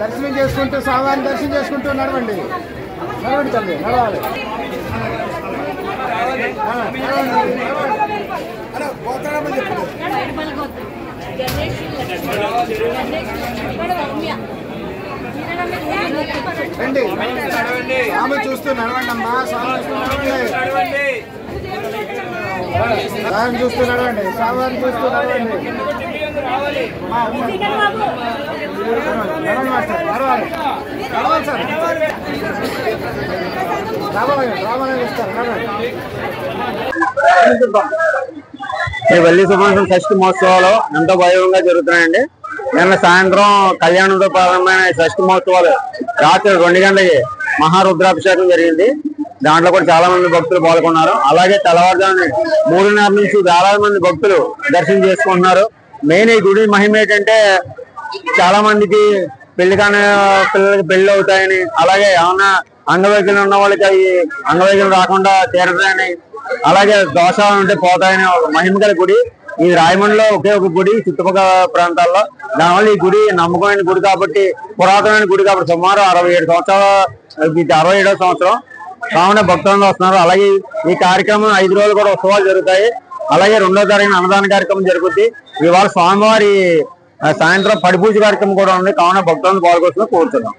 దర్శనం చేసుకుంటూ స్వామివారిని దర్శనం చేసుకుంటూ నడవండి. నడవండి తల్లి, నడవాలి. రండి, స్వామి చూస్తూ నడవండి అమ్మా. స్వామి చూస్తూ నడవండి. స్వామివారిని చూస్తూ నడవండి. నడవండి మాస్టర్, నడవాలి. నడవాలి సార్, రామాలయం ఇస్తారు. నడవండి. ఈ వల్లి సుబ్రహ్మణ్యం షష్ఠి మహోత్సవాలు ఎంతో వైభవంగా జరుగుతున్నాయండి. నిన్న సాయంత్రం కళ్యాణంతో ప్రారంభమైన షష్ఠి మహోత్సవాలు రాత్రి 2 గంటలకి మహారుద్రాభిషేకం జరిగింది. దాంట్లో కూడా చాలా మంది భక్తులు పాల్గొన్నారు. అలాగే తెల్లవారుజామున 3:30 నుంచి వేలాది మంది భక్తులు దర్శనం చేసుకుంటున్నారు. మెయిన్ ఈ గుడి మహిమ ఏంటంటే చాలా మందికి పెళ్లి కాని పిల్లలకి పెళ్లి అవుతాయని, అలాగే ఏమన్నా అంగవైకల్యం ఉన్న వాళ్ళకి అవి అంగవైకల్యం రాకుండా తీరతాయని, అలాగే దోషాలు ఉంటే పోతాయని మహిమ గల గుడి. ఇది రాయమండ్రిలో ఒకే ఒక గుడి చుట్టుపక్కల ప్రాంతాల్లో. దానివల్ల ఈ గుడి నమ్మకమైన గుడి కాబట్టి, పురాతనమైన గుడి కాబట్టి సుమారు 67 సంవత్సరాలు, 67వ సంవత్సరం కావున భక్తులందరూ వస్తున్నారు. అలాగే ఈ కార్యక్రమం 5 రోజులు కూడా ఉత్సవాలు జరుగుతాయి. అలాగే 2వ తారీఖున అన్నదాన కార్యక్రమం జరుగుద్ది. ఇవాళ స్వామివారి సాయంత్రం పడిపూజ కార్యక్రమం కూడా ఉంది. కావున భక్తులను పాల్గొని కోరుతున్నాం.